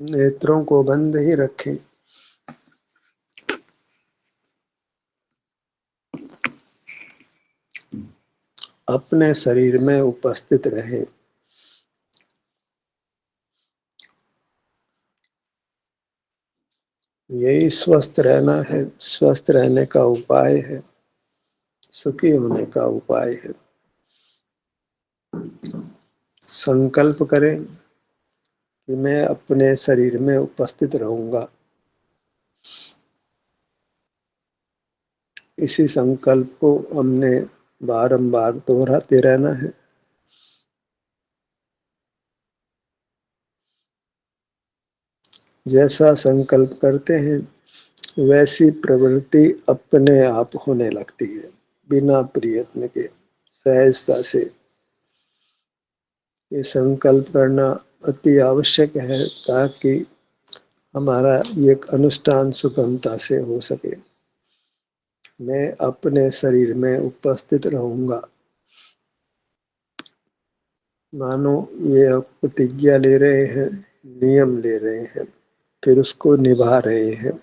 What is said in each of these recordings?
नेत्रों को बंद ही रखें। अपने शरीर में उपस्थित रहें। यही स्वस्थ रहना है, स्वस्थ रहने का उपाय है, सुखी होने का उपाय है। संकल्प करें कि मैं अपने शरीर में उपस्थित रहूंगा। इसी संकल्प को हमने बारंबार दोहराते रहना है। जैसा संकल्प करते हैं वैसी प्रवृत्ति अपने आप होने लगती है, बिना प्रयत्न के, सहजता से। ये संकल्प करना अति आवश्यक है ताकि हमारा ये अनुष्ठान सुगमता से हो सके। मैं अपने शरीर में उपस्थित रहूंगा। मानो ये प्रतिज्ञा ले रहे हैं, नियम ले रहे हैं, फिर उसको निभा रहे हैं।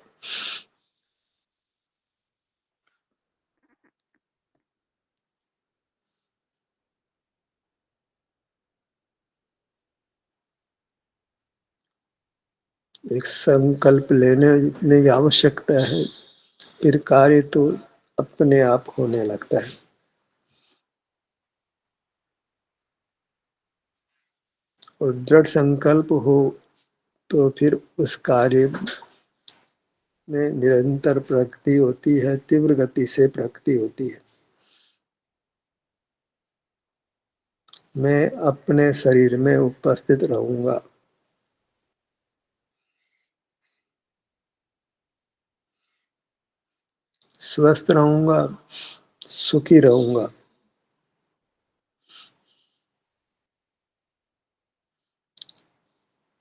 एक संकल्प लेने जितने की आवश्यकता है, फिर कार्य तो अपने आप होने लगता है। और दृढ़ संकल्प हो तो फिर उस कार्य में निरंतर प्रगति होती है, तीव्र गति से प्रगति होती है। मैं अपने शरीर में उपस्थित रहूंगा। स्वस्थ रहूंगा, सुखी रहूंगा।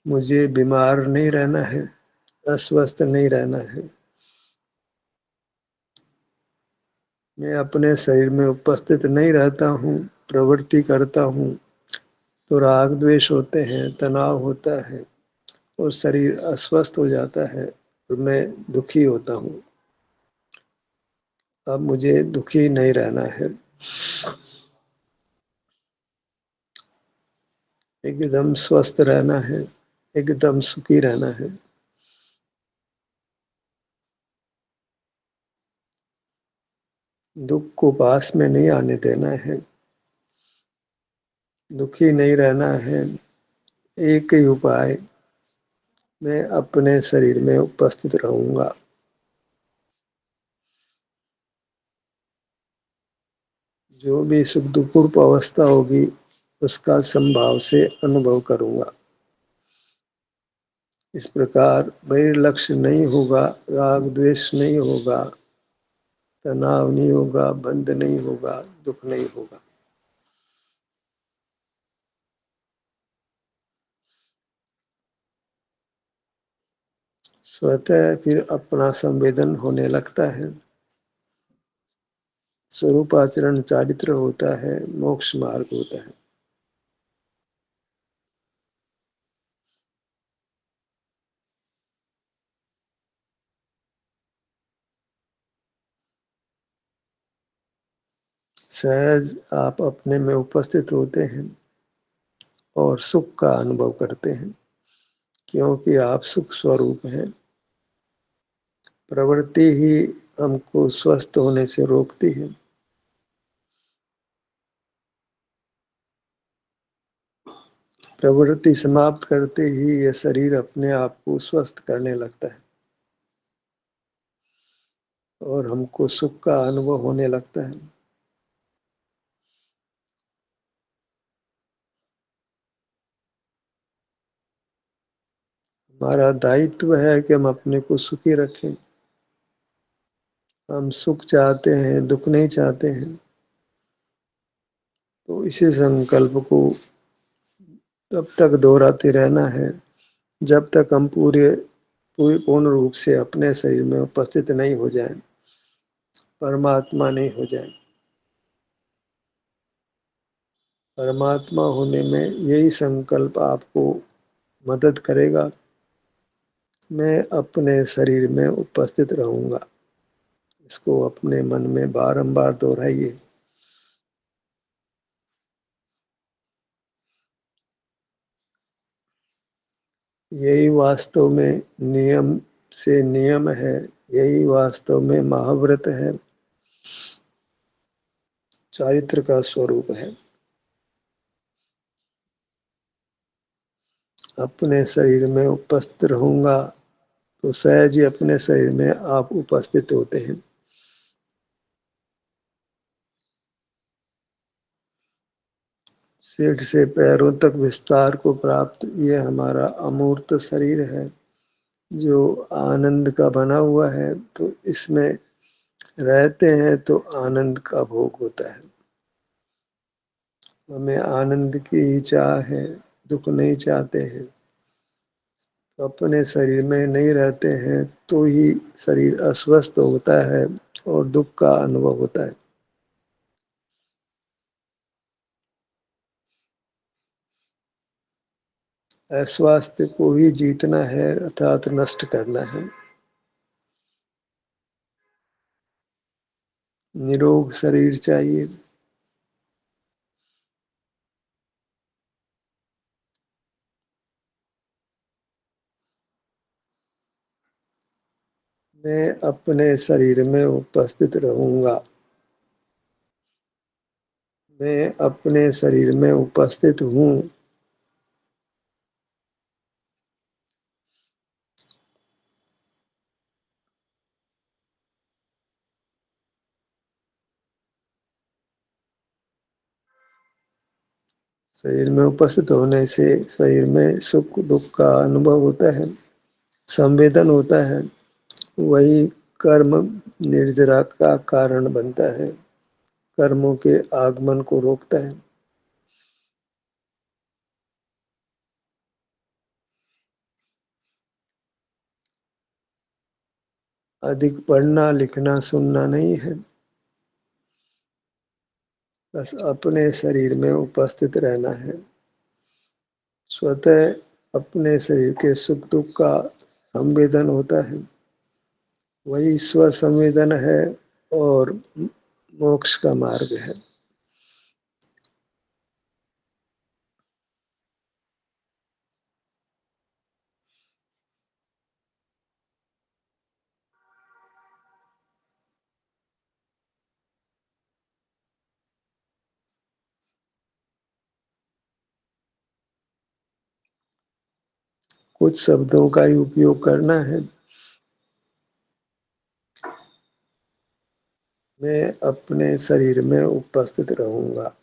मुझे बीमार नहीं रहना है, अस्वस्थ नहीं रहना है। मैं अपने शरीर में उपस्थित नहीं रहता हूँ, प्रवृत्ति करता हूँ तो राग द्वेष होते हैं, तनाव होता है और शरीर अस्वस्थ हो जाता है और मैं दुखी होता हूँ। अब मुझे दुखी नहीं रहना है, एकदम स्वस्थ रहना है, एकदम सुखी रहना है। दुख को पास में नहीं आने देना है, दुखी नहीं रहना है। एक ही उपाय, मैं अपने शरीर में उपस्थित रहूंगा। जो भी सुख दुख अवस्था होगी उसका समभाव से अनुभव करूंगा। इस प्रकार वैर-लक्ष्य नहीं होगा, राग द्वेष नहीं होगा, तनाव नहीं होगा, बंध नहीं होगा, दुख नहीं होगा। स्वतः फिर अपना संवेदन होने लगता है। स्वरूपाचरण चारित्र होता है, मोक्ष मार्ग होता है। सहज आप अपने में उपस्थित होते हैं और सुख का अनुभव करते हैं, क्योंकि आप सुख स्वरूप हैं। प्रवृत्ति ही हमको स्वस्थ होने से रोकती है। प्रवृत्ति समाप्त करते ही यह शरीर अपने आप को स्वस्थ करने लगता है और हमको सुख का अनुभव होने लगता है। हमारा दायित्व है कि हम अपने को सुखी रखें। हम सुख चाहते हैं, दुख नहीं चाहते हैं। तो इसी संकल्प को तब तक दोहराते रहना है जब तक हम पूर्ण रूप से अपने शरीर में उपस्थित नहीं हो जाएं, परमात्मा नहीं हो जाएं। परमात्मा होने में यही संकल्प आपको मदद करेगा। मैं अपने शरीर में उपस्थित रहूँगा। इसको अपने मन में बारंबार दोहराइए। यही वास्तव में नियम से नियम है, यही वास्तव में महाव्रत है, चारित्र का स्वरूप है। अपने शरीर में उपस्थित रहूँगा तो सहज ही अपने शरीर में आप उपस्थित होते हैं। सिर से पैरों तक विस्तार को प्राप्त ये हमारा अमूर्त शरीर है, जो आनंद का बना हुआ है। तो इसमें रहते हैं तो आनंद का भोग होता है। हमें आनंद की ही चाह है, दुख नहीं चाहते हैं। तो अपने शरीर में नहीं रहते हैं तो ही शरीर अस्वस्थ होता है और दुख का अनुभव होता है। अस्वास्थ्य को ही जीतना है, अर्थात नष्ट करना है। निरोग शरीर चाहिए। मैं अपने शरीर में उपस्थित रहूँगा। मैं अपने शरीर में उपस्थित हूँ। शरीर में उपस्थित होने से शरीर में सुख दुख का अनुभव होता है, संवेदन होता है। वही कर्म निर्जरा का कारण बनता है, कर्मों के आगमन को रोकता है। अधिक पढ़ना लिखना सुनना नहीं है, बस अपने शरीर में उपस्थित रहना है। स्वतः अपने शरीर के सुख दुख का संवेदन होता है, वही स्व संवेदन है और मोक्ष का मार्ग है। कुछ शब्दों का ही उपयोग करना है। मैं अपने शरीर में उपस्थित रहूंगा।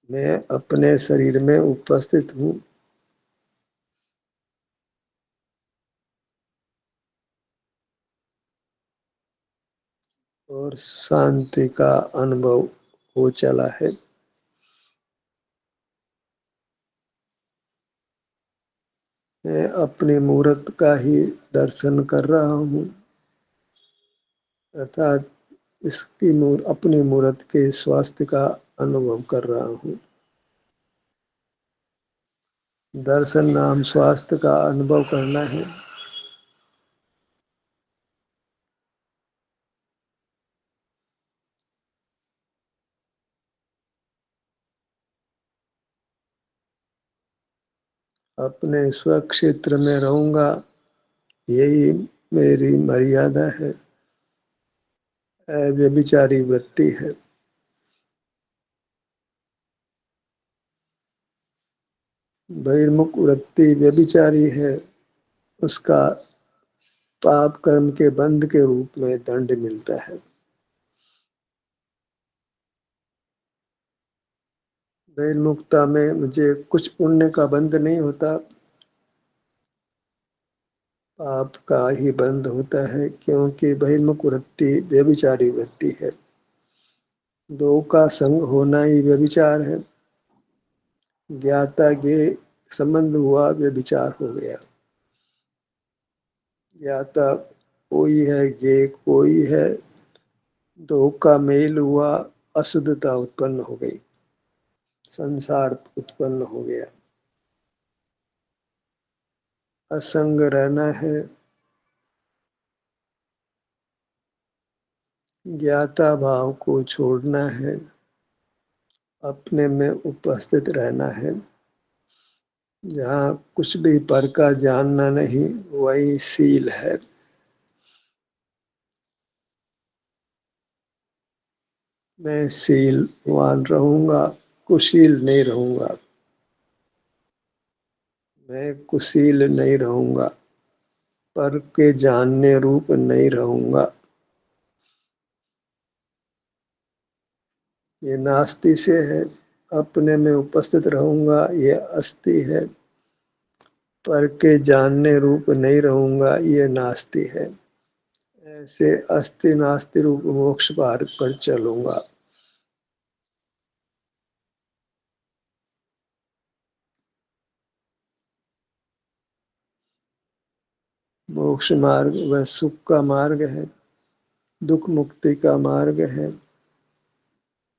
मैं अपने शरीर में उपस्थित हूँ। और शांति का अनुभव हो चला है। मैं अपने मूर्त का ही दर्शन कर रहा हूँ, अर्थात इसकी अपनी मूर्त के स्वास्थ्य का अनुभव कर रहा हूँ। दर्शन नाम स्वास्थ्य का अनुभव करना है। अपने स्वक्षेत्र में रहूंगा, यही मेरी मर्यादा है, व्यभिचारी वृत्ति है। बहिर्मुख वृत्ति व्यभिचारी है, उसका पाप कर्म के बंध के रूप में दंड मिलता है। बहिर्मुखता में मुझे कुछ पुण्य का बंध नहीं होता, पाप का ही बंध होता है, क्योंकि बहिर्मुख वृत्ति व्यभिचारी वृत्ति है। दो का संग होना ही व्यभिचार है। ज्ञाता गे संबंध हुआ, व्यभिचार हो गया। ज्ञाता कोई है, गे कोई है, दो का मेल हुआ, अशुद्धता उत्पन्न हो गई, संसार उत्पन्न हो गया। असंग रहना है, ज्ञाता भाव को छोड़ना है, अपने में उपस्थित रहना है। जहाँ कुछ भी पर का जानना नहीं, वही शील है। मैं शीलवान रहूंगा, कुशील नहीं रहूंगा। मैं कुशील नहीं रहूंगा, पर के जानने रूप नहीं रहूंगा। ये नास्ति से है। अपने में उपस्थित रहूंगा, ये अस्ति है। पर के जानने रूप नहीं रहूंगा, ये नास्ति है। ऐसे अस्ति नास्ति रूप मोक्ष मार्ग पर चलूंगा। मोक्ष मार्ग वह सुख का मार्ग है, दुख मुक्ति का मार्ग है,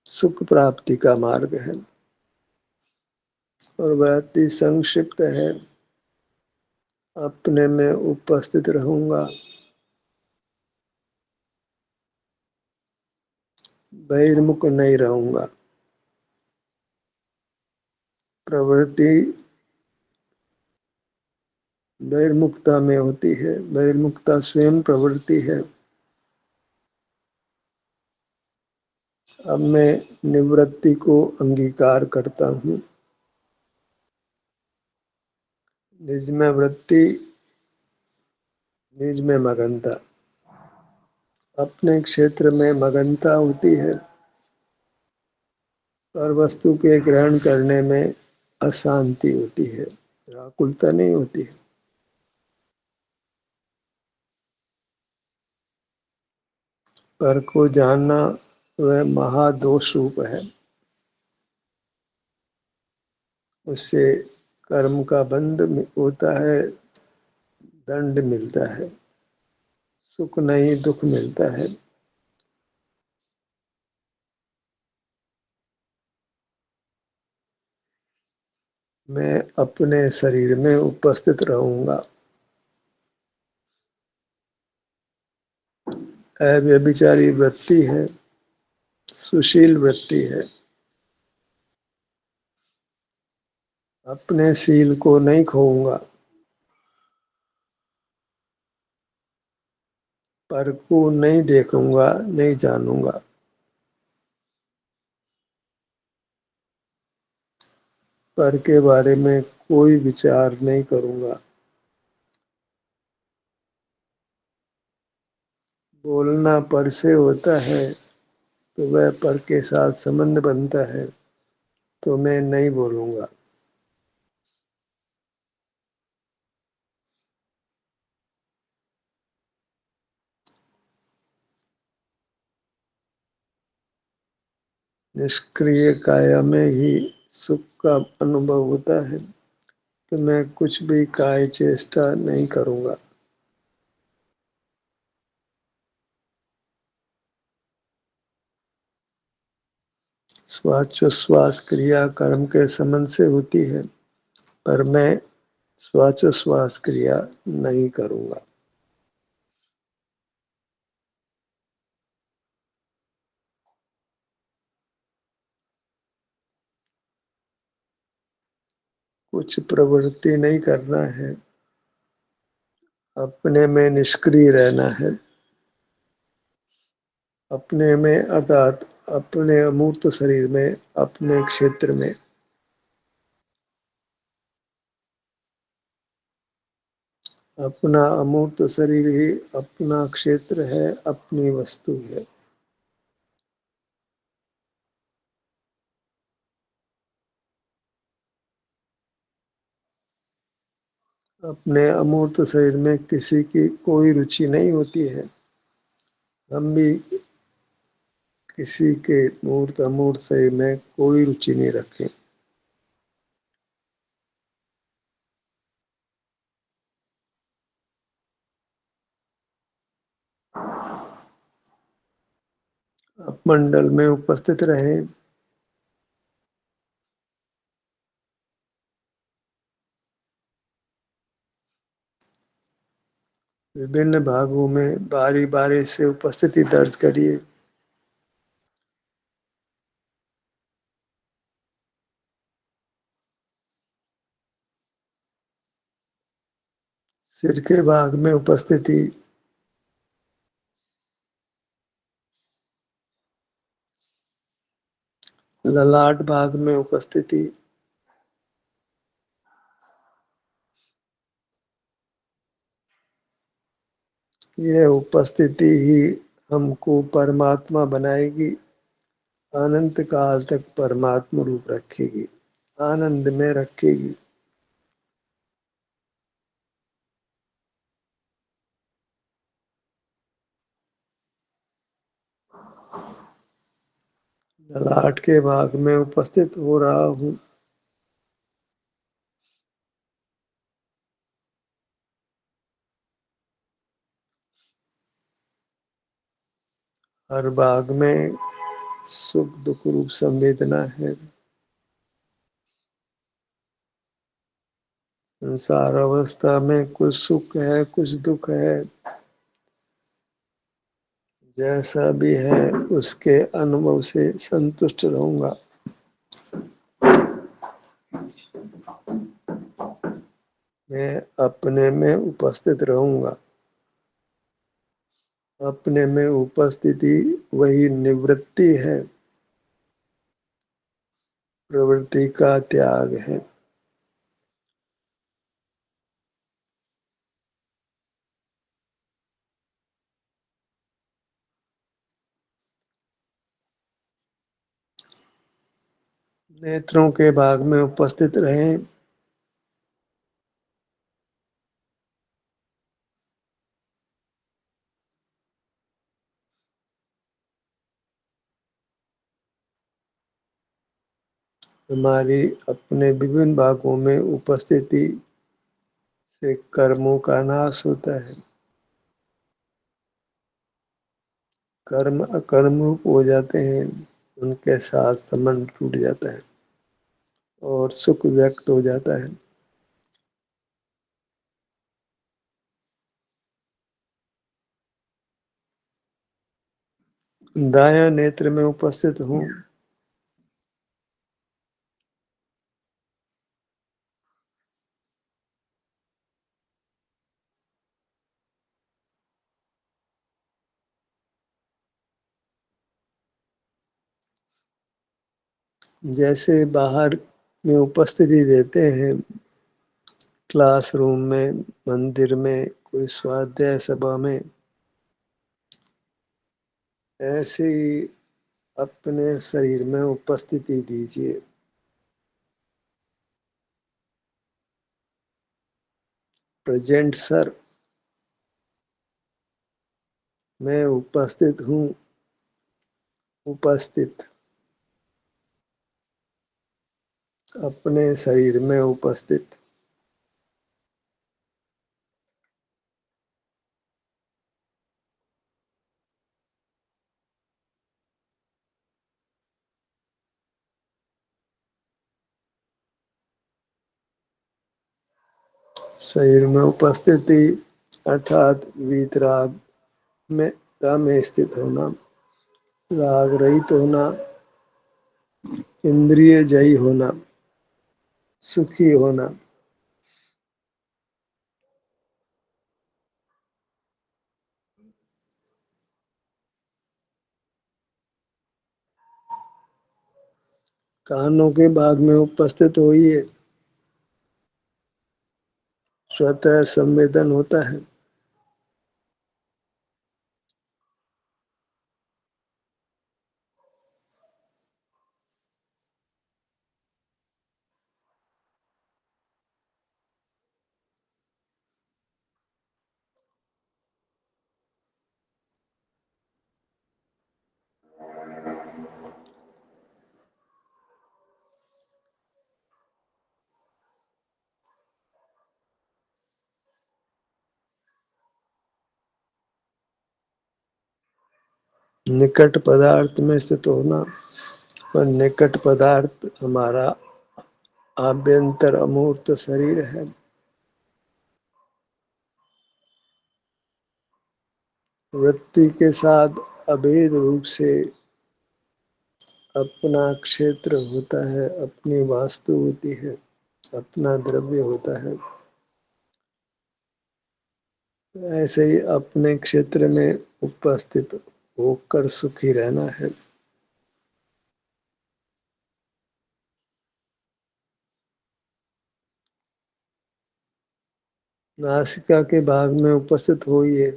सुख प्राप्ति का मार्ग है, और वह अति संक्षिप्त है। अपने में उपस्थित रहूंगा, बहिर्मुख नहीं रहूंगा। प्रवृत्ति बहिर्मुखता में होती है, बहिर्मुखता स्वयं प्रवृत्ति है। अब मैं निवृत्ति को अंगीकार करता हूँ। निज में वृत्ति, निज में मगनता। अपने क्षेत्र में मगनता होती है, और वस्तु के ग्रहण करने में अशांति होती है, व्याकुलता नहीं होती है। पर को जानना वह महादोष रूप है। उससे कर्म का बंध होता है, दंड मिलता है, सुख नहीं दुख मिलता है। मैं अपने शरीर में उपस्थित रहूंगा। अव्यभिचारी वृत्ति है, सुशील वृत्ति है। अपने शील को नहीं खोऊंगा, पर को नहीं देखूंगा, नहीं जानूंगा। पर के बारे में कोई विचार नहीं करूंगा। बोलना पर से होता है, तो वह पर के साथ संबंध बनता है, तो मैं नहीं बोलूंगा। निष्क्रिय काया में ही सुख का अनुभव होता है, तो मैं कुछ भी काय चेष्टा नहीं करूंगा। श्वासोच्छ्वास क्रिया कर्म के संबंध से होती है, पर मैं श्वासोच्छ्वास क्रिया नहीं करूंगा। कुछ प्रवृत्ति नहीं करना है, अपने में निष्क्रिय रहना है। अपने में अर्थात अपने अमूर्त शरीर में, अपने क्षेत्र में। अपना अमूर्त शरीर ही अपना क्षेत्र है, अपनी वस्तु है। अपने अमूर्त शरीर में किसी की कोई रुचि नहीं होती है। हम भी किसी के मूर्त अमूर्त शरीर में कोई रुचि नहीं रखें। अपमंडल में उपस्थित रहें। विभिन्न भागों में बारी बारी से उपस्थिति दर्ज करिए। सिर के भाग में उपस्थिति, ललाट भाग में उपस्थिति, यह उपस्थिति ही हमको परमात्मा बनाएगी, अनंत काल तक परमात्मा रूप रखेगी, आनंद में रखेगी। ललाट के भाग में उपस्थित हो रहा हूँ। हर भाग में सुख दुख रूप संवेदना है। संसार अवस्था में कुछ सुख है, कुछ दुख है। जैसा भी है उसके अनुभव से संतुष्ट रहूंगा। मैं अपने में उपस्थित रहूंगा। अपने में उपस्थिति वही निवृत्ति है, प्रवृत्ति का त्याग है। नेत्रों के भाग में उपस्थित रहें। हमारी अपने विभिन्न भागों में उपस्थिति से कर्मों का नाश होता है। कर्म अकर्म रूप हो जाते हैं, उनके साथ संबंध टूट जाता है और सुख व्यक्त हो जाता है। दायां नेत्र में उपस्थित हूँ। जैसे बाहर में उपस्थिति देते हैं, क्लासरूम में, मंदिर में, कोई स्वाध्याय सभा में, ऐसे ही अपने शरीर में उपस्थिति दीजिए। प्रेजेंट सर, मैं उपस्थित हूँ। उपस्थित, अपने शरीर में उपस्थित। शरीर में उपस्थिति अर्थात वीतराग में स्थित होना, राग रहित होना, इंद्रिय जयी होना, सुखी होना। कानों के भाग में उपस्थित होइए। स्वतः संवेदन होता है। निकट पदार्थ में स्थित होना, और निकट पदार्थ हमारा आभ्यंतर अमूर्त शरीर है। वृत्ति के साथ अभेद रूप से अपना क्षेत्र होता है, अपनी वास्तु होती है, अपना द्रव्य होता है। ऐसे ही अपने क्षेत्र में उपस्थित होकर सुखी रहना है। नासिका के भाग में उपस्थित होइए।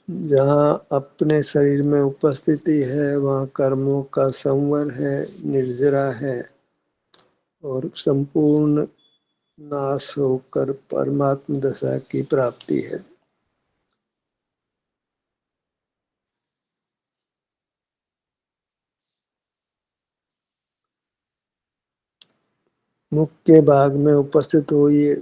जहाँ अपने शरीर में उपस्थिति है वहाँ कर्मों का संवर है, निर्जरा है और संपूर्ण नाश होकर परमात्म दशा की प्राप्ति है। मुख के भाग में उपस्थित होइए।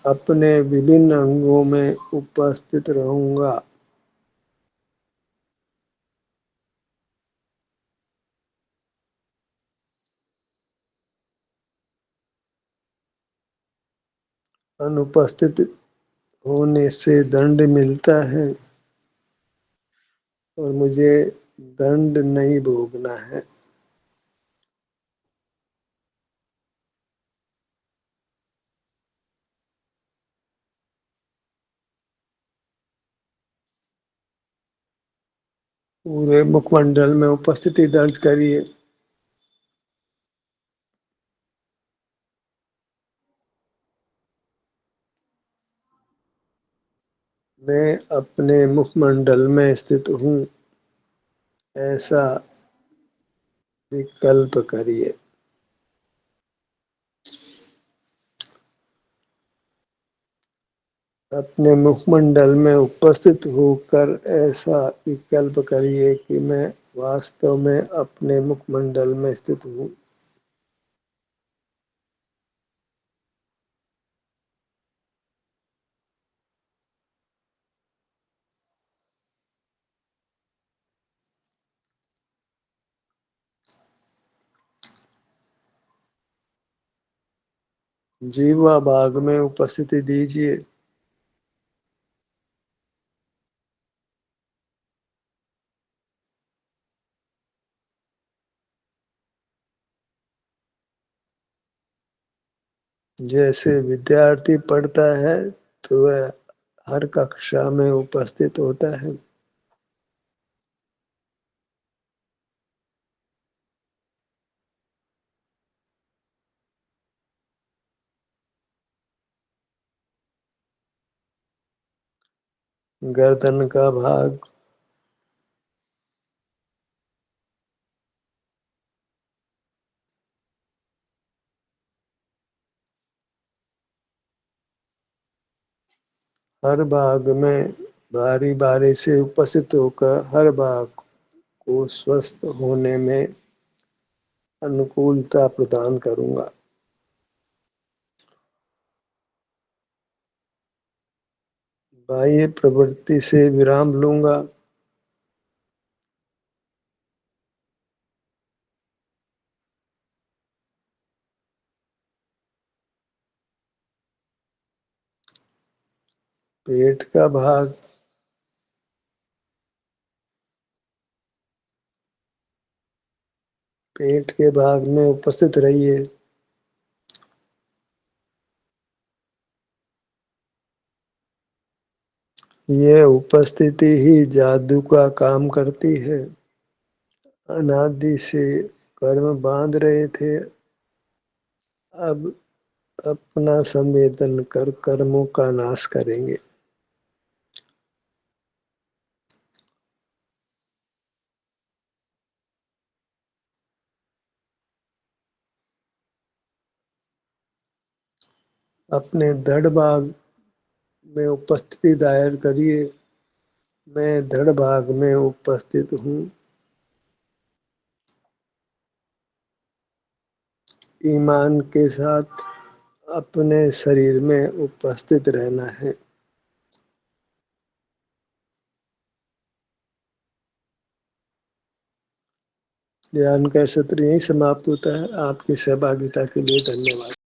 अपने विभिन्न अंगों में उपस्थित रहूंगा। अनुपस्थित होने से दंड मिलता है और मुझे दंड नहीं भोगना है। पूरे मुखमंडल में उपस्थिति दर्ज करिए। मैं अपने मुखमंडल में स्थित हूँ, ऐसा विकल्प करिए। अपने मुखमंडल में उपस्थित होकर ऐसा विकल्प करिए कि मैं वास्तव में अपने मुखमंडल में स्थित हूँ। जीवा भाग में उपस्थिति दीजिए। जैसे विद्यार्थी पढ़ता है तो वह हर कक्षा में उपस्थित होता है। गर्दन का भाग, हर भाग में बारी बारी से उपस्थित होकर हर भाग को स्वस्थ होने में अनुकूलता प्रदान करूंगा। बाह्य प्रवृत्ति से विराम लूंगा। पेट का भाग, पेट के भाग में उपस्थित रहिए। ये उपस्थिति ही जादू का काम करती है। अनादि से कर्म बांध रहे थे, अब अपना संवेदन कर कर्मों का नाश करेंगे। अपने धड़ भाग में उपस्थिति दायर करिए। मैं धड़ भाग में उपस्थित हूँ। ईमान के साथ अपने शरीर में उपस्थित रहना है। ज्ञान का सत्र यहीं समाप्त होता है। आपकी सहभागिता के लिए धन्यवाद।